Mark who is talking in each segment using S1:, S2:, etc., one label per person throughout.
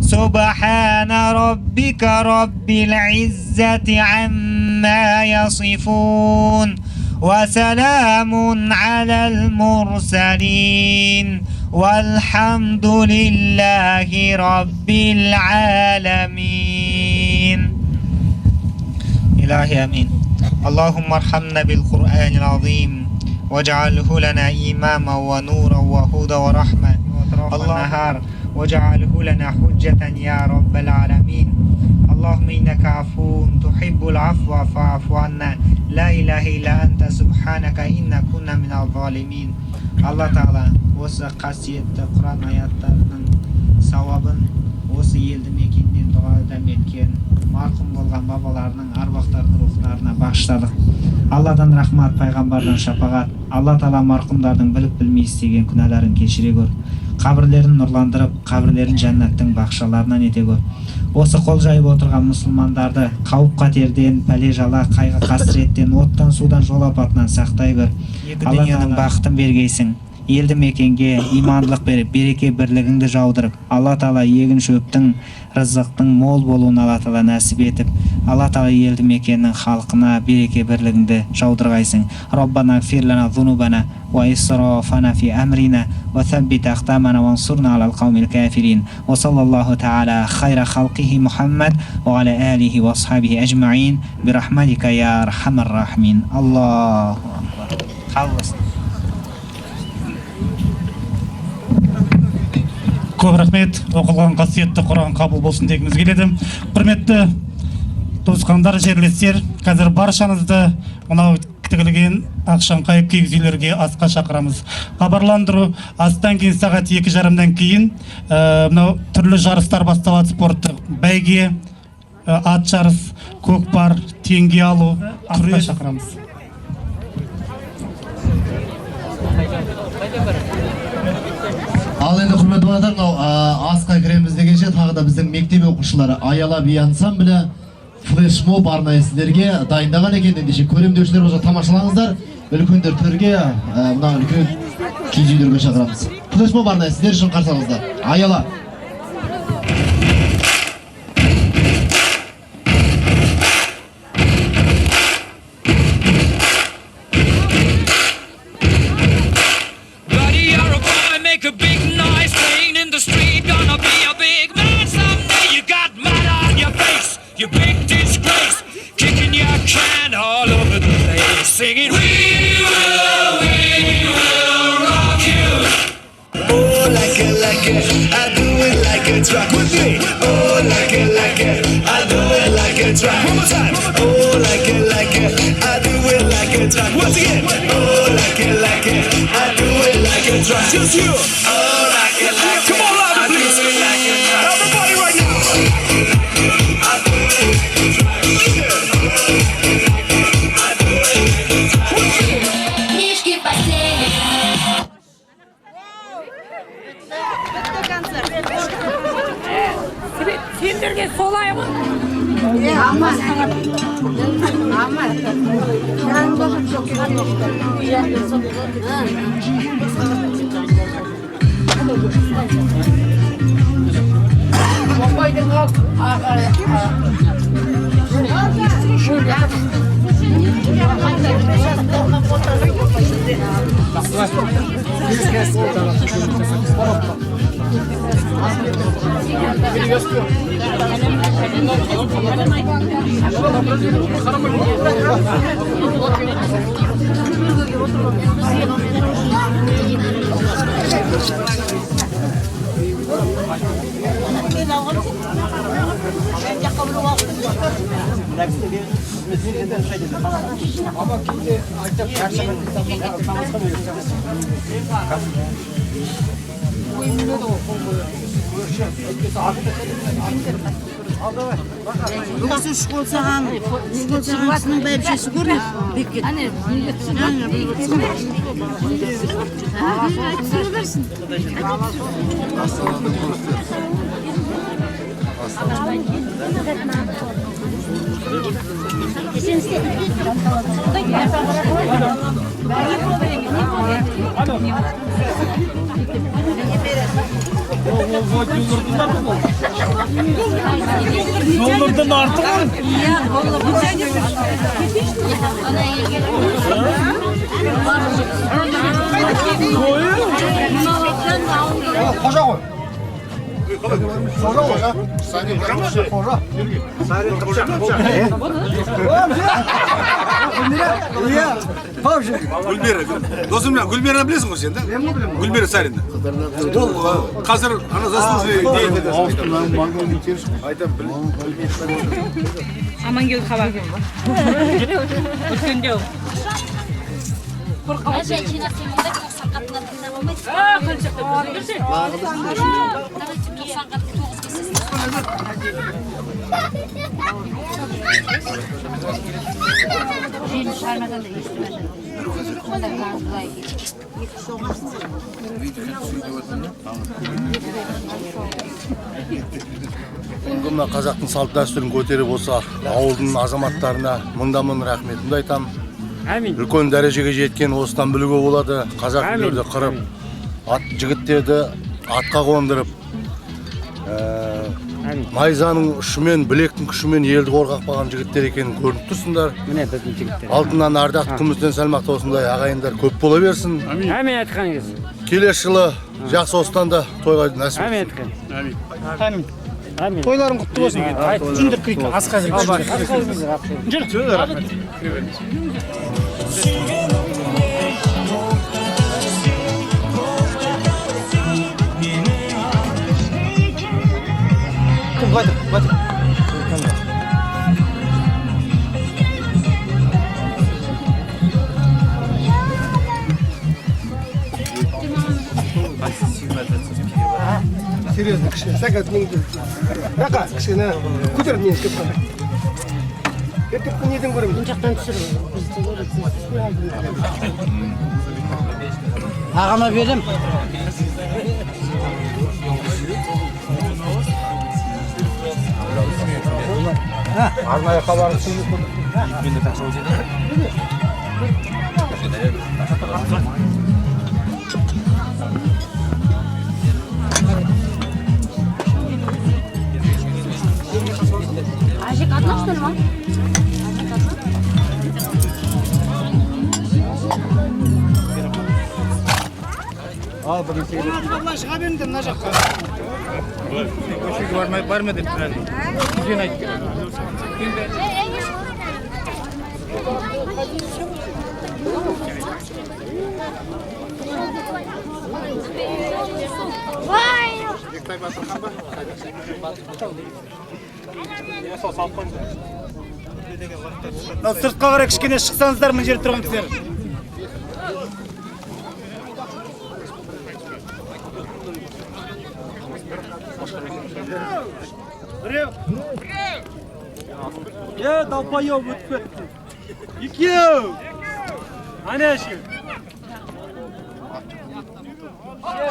S1: سبحان ربك رب العزة عما يصفون وسلام على المرسلين والحمد لله رب العالمين. إلهي آمين. اللهم ارحمنا بالقرآن العظيم واجعله لنا إماما ونورا وهدى ورحمة النهار واجعله لنا حجة يا رب العالمين. اللهم إنك عفو تحب العفو فاعف عنا لا إله إلا أنت سبحانك إنا كنا من الظالمين. Allah Taala осы қасиетті Құран аяттарының сауабын осы елді мекеннен дұғадам еткен марқұм болған бабаларының арвақтарының рухтарына бағыштадық. Алладан рахмат, пайғамбардан шапағат. Алла Таала марқұмдардың біліп-білмей істеген күнәларын кешіре көр. Қабірлерін нұрландырып, қабірлерін жәннаттың бақшаларынан ете көр. Осы қол жайып отырған мұсылмандарды қауіп-қатерден, пәле-жала, қайғы-қасіреттен, оттан, судан, жол апатынан сақтай көр. Екі дүниенің бақытын бергейсің. Елді мекенге имандылық беріп, береке бірлігіңді жаудырып, Алла Таала егін шөптің, рызықтың мол болуын Алла Таала нәсіп етіп, Алла Таала елді мекеннің халқына береке бірлігіңді жаудырғайсың. Роббана гфир лана зунубана ва исрафана фи амрина ва тhabбит aqdamana вансурна алал қаумил кафирин. Ва саллаллаху таала хайра халқихи Мухаммад ва аля алихи ва асхабихи ажмаин бирахматика я архамар рахимин. Аллаху акбар. Қабыл.
S2: Көп рахмет. Оқылған қасиетті Құран қабыл болсын дегіміз келеді. Құрметті туысқандар, жерлестер, қазір баршаңызды мынау тігілген Ақшаңқай киіз үйлерге асқа шақырамыз. Хабарландыру, астан кейін сағат 2:30-дан кейін мынау түрлі жарыстар басталады. Спорттық бәйге, ат жарыс, көкпар, теңге алу, асқа шақырамыз.
S3: Ал енді құрметті балалар, асқа кіреміз дегенше тағы да біздің мектеп оқушылары Аяла би ансамблі флешмоб арнайы сіздерге дайындаған екен. Ендеше көремдеушілер болса тамашалаңыздар. Үлкендер төрге, мына үлкен киіз үйлерге шақырамыз. Флешмоб арнайы сіздер үшін қарсы алыңыздар. Аяла.
S4: You big disgrace, kicking your can all over the place, singing we will rock you. Oh, like it, I do it like a track with me. Oh, like it, I do it like a track. One more time. Oh, like it, I do it like a track. Once again. Oh, like it, I do it like a track. Just you. Oh, like it, come on, louder, please. Everybody right now.
S5: Сендерге солай ма?
S6: Aman. Jangan bosan sok. Осы үш болсаған, кісінің бәйбішесі көрінеді.
S2: Yollardan artık mı?
S7: Гүлбера. Досым мен Гүлбераны білесің ғой сен да? Гүлбера Сарина. Ол қазір ана заслуженный деятель. Айтам
S5: Амангел хабар. Өткендеу.
S8: Женщина семьяда 90 қатындар тыңдап алмайды.
S5: Қанша қылып.
S8: Давайте 90 қат 9 кесесіз. Жиын шығармадан да естімеді.
S9: Мына қазақтың салт дәстүрін көтеріп осы ауылдың азаматтарына мыңдан-мың рахметімді айтам. Үлкен дәрежеге жеткен осыдан білуге болады. Қазақ үйлерді қырып, жігіттерді атқа қондырып, найзаның ұшымен, білектің күшімен елді қорғап қалған жігіттер екенін көрініп тұрсыңдар.
S10: Міне біздің жігіттер.
S9: Алтыннан ардақ, күмістен сәлмақты осындай ағайындар көп бола берсін.
S10: Әмин айтқаныңыз.
S9: Келесі жылы жақсы осыдан да тойға нәсіп
S10: Әмин
S9: етсін.
S10: айтқан.
S2: Әмин.
S10: Әмин.
S2: Тойларың құтты болсын. Жүндір күйік, асқа жүріп. Жүр. Рахмет.
S11: Серьезно, кішкене, сәкәт неңді. Рақа, кішкене, көтеріп нені кеп қана. Ертепті неден көремін?
S6: Бұл жақтан түсіріп. Ағама берем.
S11: Арнайы хабарын сөйлеп
S8: Ажик одна, что ли, мам?
S2: Шыға беріңдер мына жаққа. Көшеге барма деп тұрады. Күзен айтты. Сыртқа қарай кішкене шықсаңыздар мына жерде тұрған кісілер.
S11: Далпайып өтіп кетті. Екеу! Ане шу!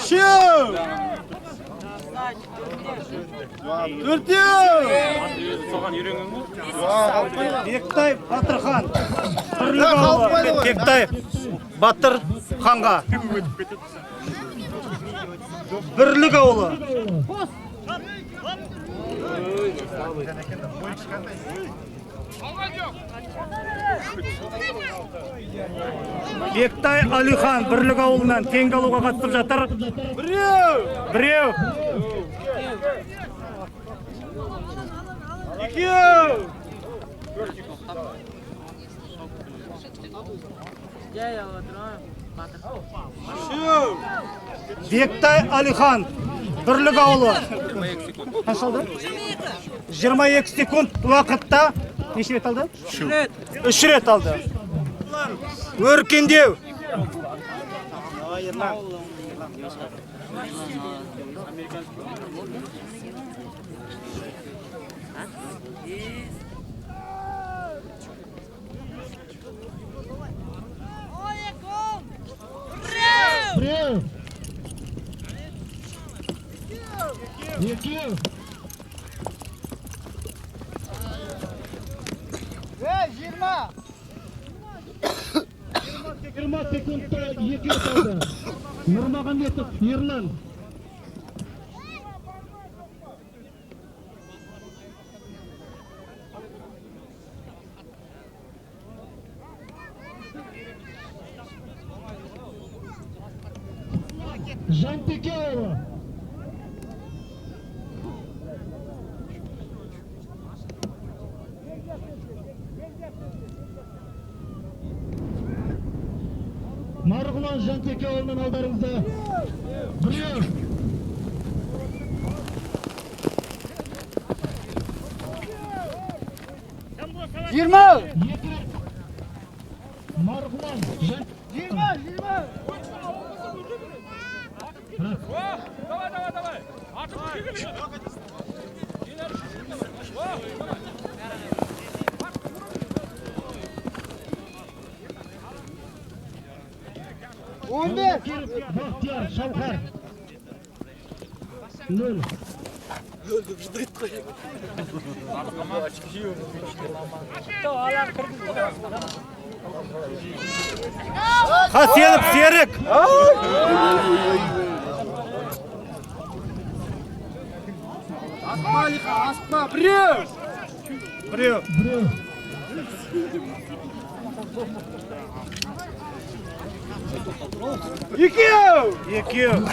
S11: Шу! Төртеу!
S2: Бектай Батырхан. Бірлік ауылы. Бектай Батыр ханға. Бірлік ауылы. Бектай Алихан Бірлік ауылынан теңге алуға қатысып жатыр. Біреу.
S11: Екеу!
S2: Бектай Алихан Бірлік ауылы. Қанша алды? 22 секунд уақытта неше рет алды? 3 рет алды. Өркендеу.
S11: Секундта 2 рет алды. Нұрмағамбетов Ерлан.
S2: Жантекеұлы. Марғұлан Жантекеұлының алдарыңызда. Біреу. Марғұлан Бақтияр Шалқар 0.
S1: Қасенов Серік.
S11: Асма, біреу.
S1: Екеу.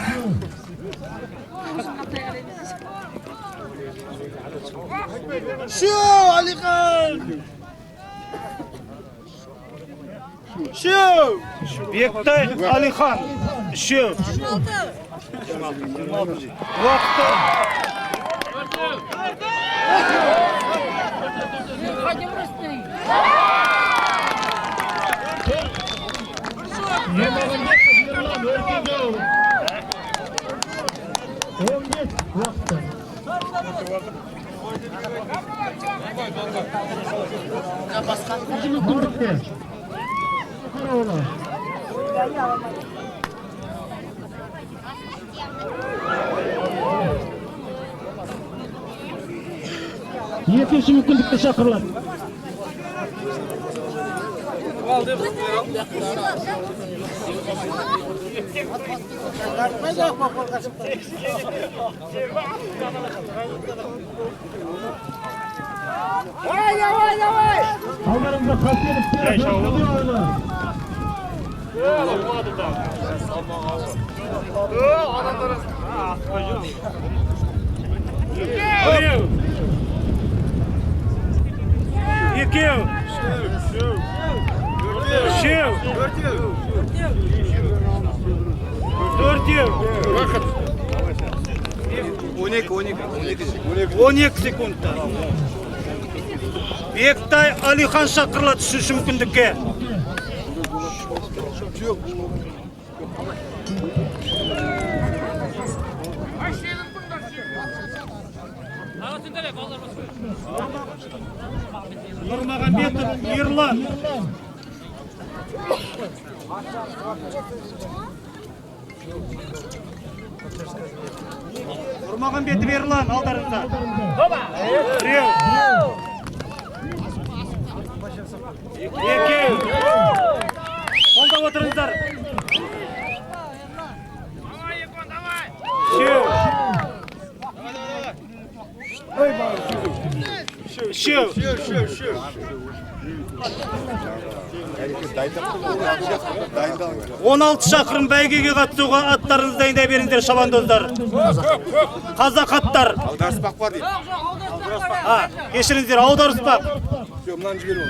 S11: Шу, Алихан. Шу.
S1: Бектай Алихан. Үшеу. Уақыты.
S2: Екінші мүмкіндікті шақырылады. Алдарында Қасенов
S1: Екеу. Үшеу. Төртеу. 12 секундта. Бектай Алихан шақырылады үшінші мүмкіндікке. Нұрмағамбетов Ерлан. Нұрмағамбетов Ерлан алдарында. Біреу. Екеу. Қолда отырыңыздар. Үшеу. Үшеу. 16 шақырым бәйгеге қатысуға аттарыңызды дайындай беріңіздер шабандоздар. Қазақ аттар.
S7: Аударыспақ бар дейді.
S1: Кешіріңіздер, аударыспақ.
S7: Мынаны жіберу.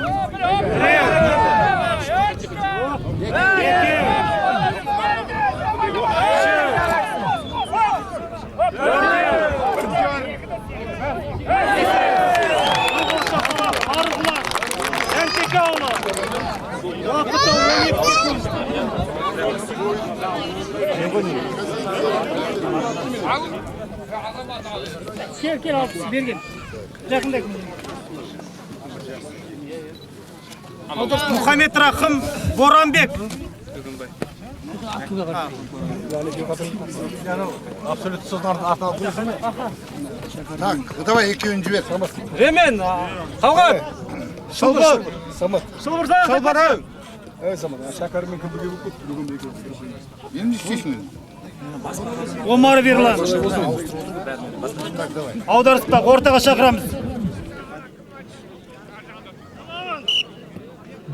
S2: Кел алып берген. Жақында.
S1: Мұхаммед Рахым Боранбек.
S7: Абсолютно создардың артына қойсың. Так, давай екеуін жібер.
S11: Ремен, Талғат.
S7: Шалбар.
S11: Самат.
S7: Шалбар.
S11: Самат, шәкәрмен кім бірге болып кетті бүгін екеуі.
S7: Енді не істейсің?
S1: Омар Верлан. Аударыспақ, ортаға шақырамыз.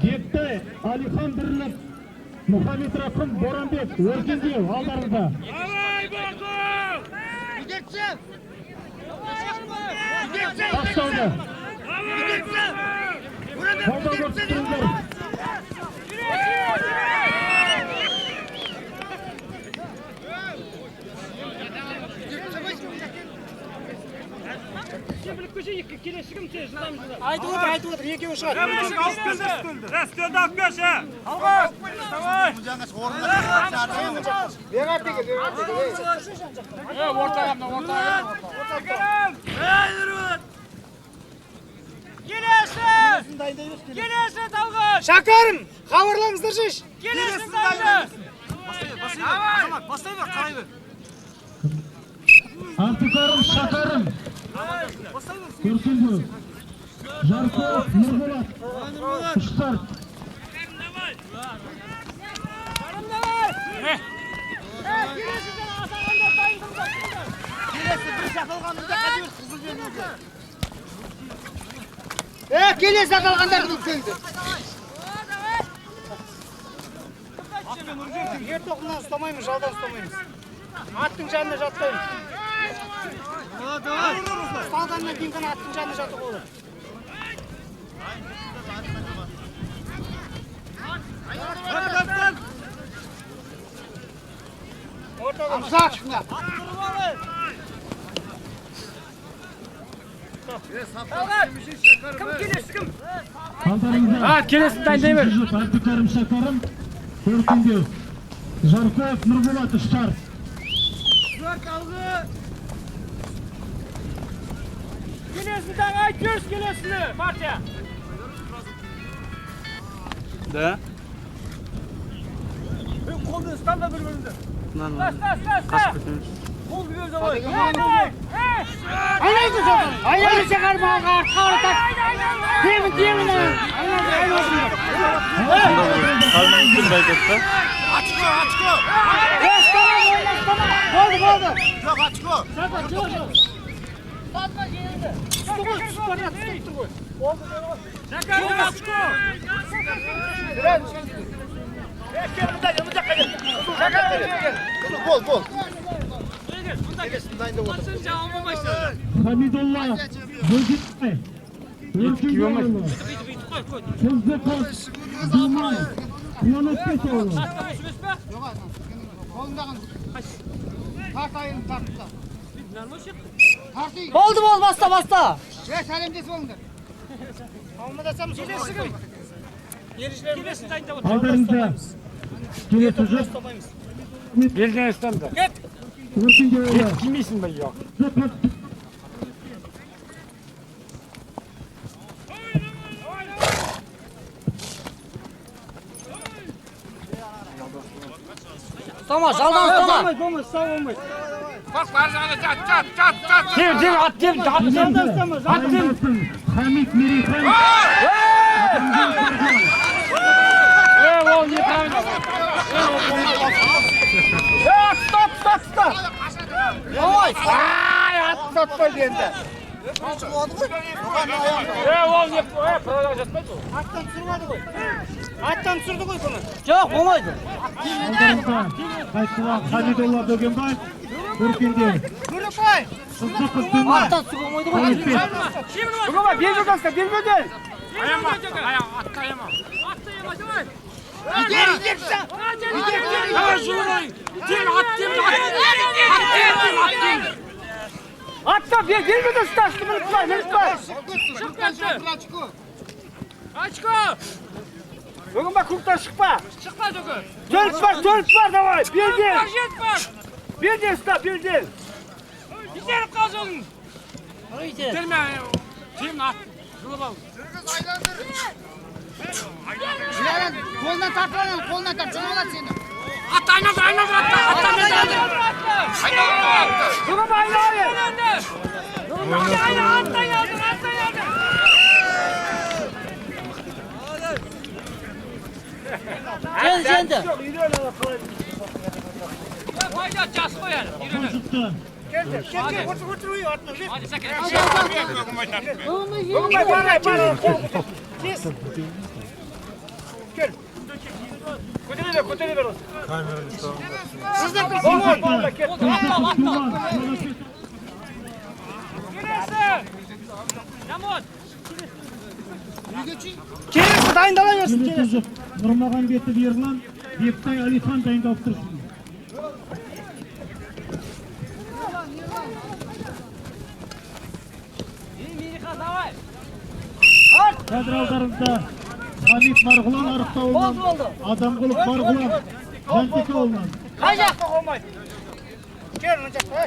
S2: Бектай Алихан Бірлік, Мұхаммед Рахым Боранбек, Өркендеу алдарында. Башталды. Қолдау көрсетіңіздер.
S11: Айтып отыр, екеуі шығады.
S7: Стөлді алып келші.
S11: Шәкәрім, хабарлаңыздаршы.
S2: Антикарым, Шакарым. Көрсінді. Жарков, Нұрболат. Ұштар.
S11: Келесі аталғандарды бүккенді. Ер тоқымнан ұстамаймыз, жалдан ұстамаймыз. Аттың жанына жатпаймыз. Салданнан кейін ғана аттың жанына жатып olur. Амсақ шықна. Кім келесі кім?
S10: Келесін дайындай бер.
S2: Антикарым, Шакарым. Көрсінді. Жарков, Нұрболат, Ұштар.
S11: Келесін таңай, көз келесіні, партия.
S10: Да.
S11: Қолды ұстан да бір-біріңді. Қолды берді ғой. Айнайды соған. Айнайды шығар мағаға артқа ұртақ. Демін. Açko. Болды. Жоқ, açko. Жоқ. Satma yerinde. Tuttu koy. Oldu. Açko. Bol.
S2: Hamidullah, Böcekbay, Erkinjoğlu, Sözdekos, Dumay, Yanıkbetoğlu.
S6: Oldu basta.
S2: Aldarınca, Kelesi Jok,
S10: Belden İslam'da.
S2: Erkinjoğlu,
S10: Kimeysin ben yok.
S6: Tamam, жалдан ұстама.
S7: Bak var sana çat.
S2: Hamit Miriхан.
S10: Ол не правильно.
S11: Стоп. Ой, атпай енді.
S10: Ол не продолжать жатпайды.
S11: Аттан түсірді ғой бұны.
S6: Жоқ, болмайды.
S2: Aldarınca, Qaytılan Hamidullah Bögenbay, Erkinjoğlu,
S11: Көріпай.
S2: Sıddıkov Dumay,
S6: Аттан түсу болмайды ғой.
S2: Yanıkbet.
S10: Бүгін белбеуден.
S7: Ayama. Atla ayama.
S11: Gider.
S10: Atla belbеуден ұсташты біліппай.
S11: Açko.
S10: Бүгін бak көктен шықпа. Төліп бар, давай. Белден ұста, белден.
S11: Giderim kalsın. Ziyaret kolundan tartma, kolundan tart. Canavar seni. At aynadır.
S10: Бүгін aylayın.
S6: Geldi.
S2: Konuşukta,
S11: Gel. Otur uyuyor atma.
S7: Hadi sakın.
S11: Бүгін бай, бар. Kes. Gel.
S10: Көтере бер осы. Молда, кет.
S11: Келесі дайындала берсін.
S2: Келесі Нұрмағанбетов Ерлан, Бектай Алихан дайындалып тұрсын. Қазір алдарыңызда Хамит Марғұлан Арықтауынан, Адамқұлов Марғұлан Жантек ауылынан.
S10: Қай жаққа қоймайды? Кел, мына жаққа.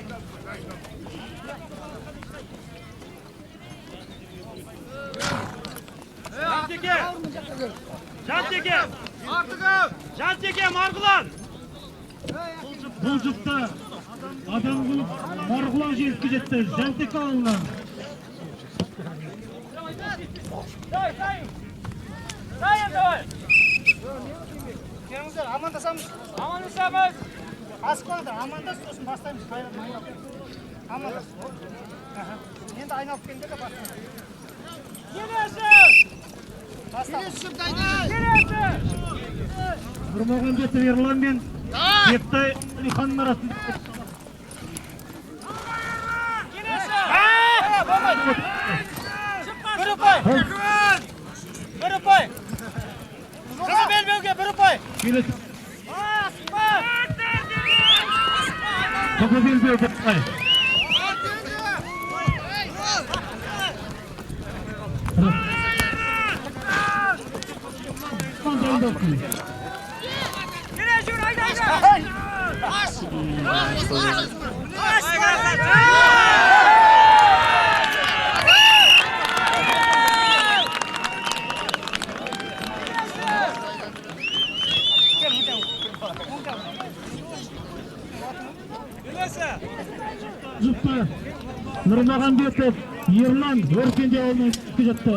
S2: Жантеке Марғұлан. Бұл жұпта Адамқұлов Марғұлан жеңіске жетті. Жантек ауылынан.
S11: Келіңіздер, амандасамыз.
S10: Амандасамыз.
S11: Асып қалыңдар, амандас, сосын бастаймыз. Амандас. Енді айналып келіңдер де бастаймыз.
S2: Нұрмағанбетов Ерлан мен Бектай Алиханның арасында.
S10: Бір ұпай. Қызы белбеуге бір ұпай.
S2: Келесі. Қызы белбеу бір ұпай. Жұпта Нұрмағанбетов Ерлан Өркенде ауылынан түсіп жатты.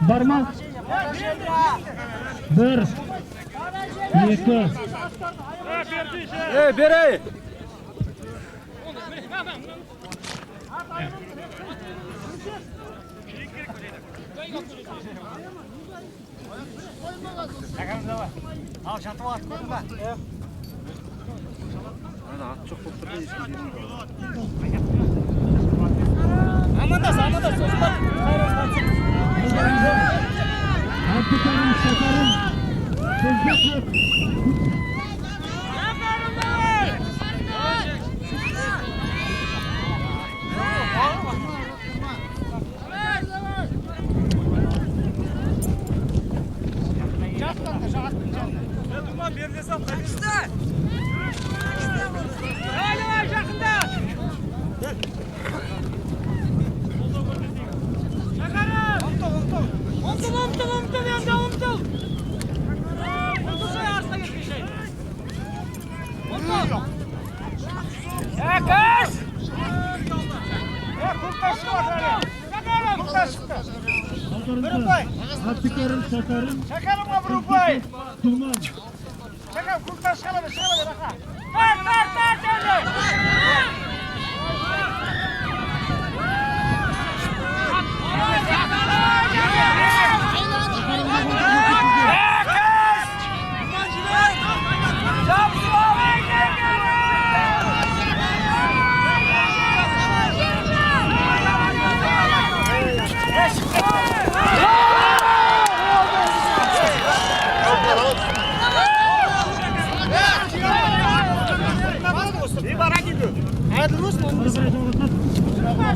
S2: Барма? Bir, iki.
S10: Берей. Al çatı at koydun ba. At çok koptu da Amandas.
S2: Abdülkerim Şakar'ın sözcük Abdülkerim Şakar'ın
S10: Şakarım'a bir upay.
S2: Duman.
S10: Şakar kurtar şakalı baka. Ver.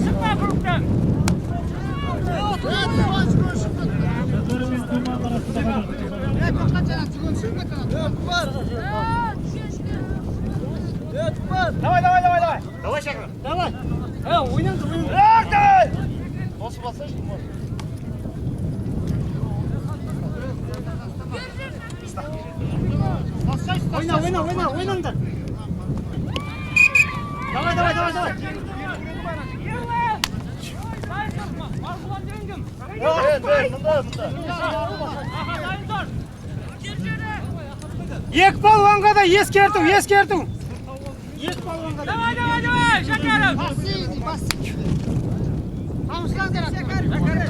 S10: Şıkma gruptan. Давай. Давай, Шакар. Давай. Ойнан. Давай. Басып алсайшы, может. Ойнаңдар. Давай, давай, давай, давай. Екі балуанға да ескерту, ескерту. Екі балуанға да. Давай, давай, давай, Шәкәрім.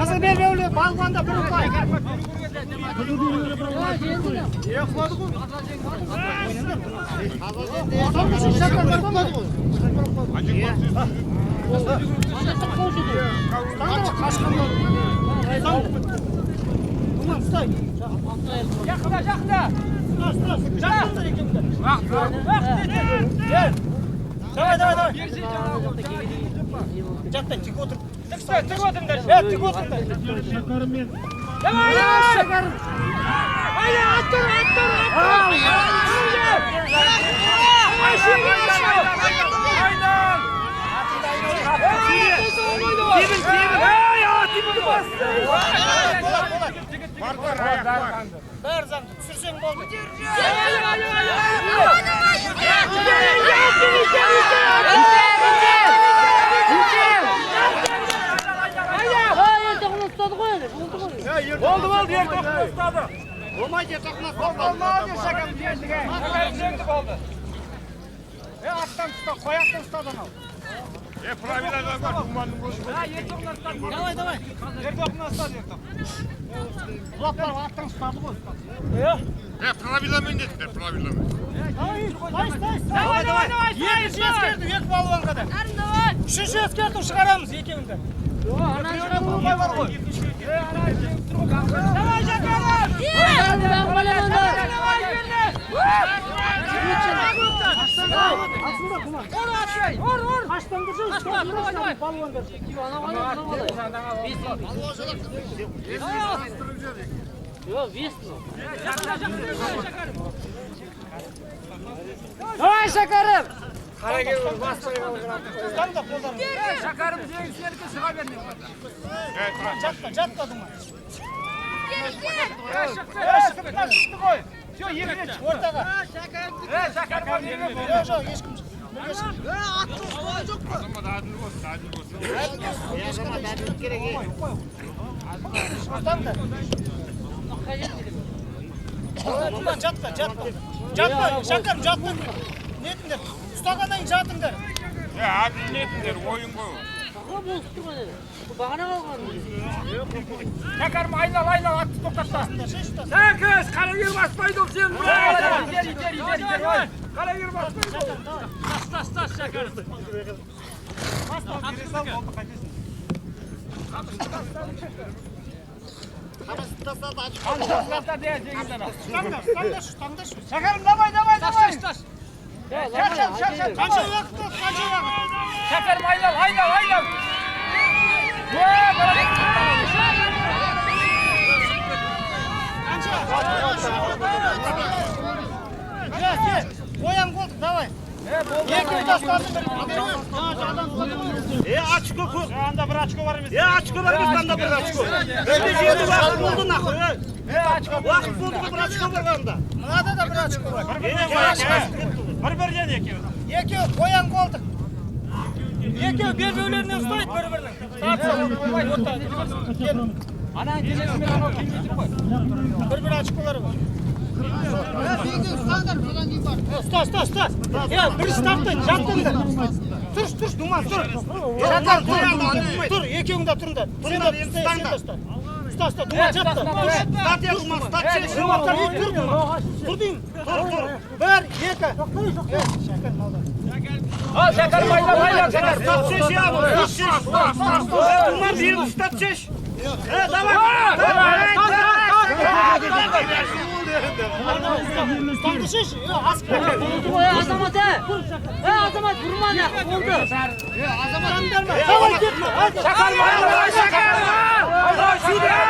S10: Қызыл белбеулі балуанда бір ұпай. Жақында, жақында. Давай, давай, давай. Жаттан тік отыр. Тік отырыңдар. Тік отырыңдар. Давай, давай. Шәкәрім. Айда, аттыр, аттыр, Бәрі заңды, түсірсең болды. Болды, болды, ертоқын ұстады. Болмайды, ертоқын ұстады. Болмады, Шәкәрім жеңді. Шәкәрім жеңді болды. Аттан ұстады, қояқтан ұстады анау. Правильно, думанның көзі. Ертоқын ұстады. Давай, давай. Ертоқын ұстады, ертоқын. Бұлап барып аттан ұстады ғой.
S9: Правильно дедіңдер, правильно.
S10: Давай, давай, давай. Екінші ескерту, екі балуанға да. Үшінші ескерту шығарамыз екеуінде. Давай, Шәкәрім! Давай, Шәкәрім! Шәкәрім деген серке шыға бермей. Жатта, жатта думай. Шықты ғой. Все, екіге шық, ортаға. Шәкәрім. Жоқ, ешкім шық. Аттың ұстығы жоқ қой. Жатта, жатта. Жатта, Шәкәрім, жаттың. Нетіңдер, ұстағаннан жатыңдар.
S7: Әділ нетіңдер, ойын қой.
S6: Бағана қалған.
S10: Шәкәрім, айнал, атты тоқтатта. Сәкіз, қарагер баспайды ол сен. Идер. Қарагер баспайды ол. Тас, Шәкәрім. Шәкәрім, давай. Қанша уақыт болды, қанша уақыт? Шәкәрім, айнал. Қоян болды, давай. Екі тастады бір. Очко көп. Анда бір очко бар емес. Очко бар емес, анда бір очко. Жеті уақыт болды нахуй. Уақыт болды бір очко бар анда. Мынада да бір очко бар. Бір-бірден екеуі. Екеуі қоян болды. Екеуі белбеулерінен ұстайды бір-бірінің. Анаң келесімен анау келмей тұр ғой. Бір-бір очколары бар. Ұста. Бір ұстаптын, жаттыңдар. Тұрш, думан, тұр. Тұр, екеуің да тұрыңдар. Ұста, думан, жатты. Тұр деймін. Бір, екі. Шәкәрім, айдал. Ұстап шеш, думан, беріп ұстап шеш. Давай. Ұстамды шеш.
S6: Азамат, Азамат, бұрман ақ, болды.
S10: Давай, кетme. Шәкәрім, айдал. Şeker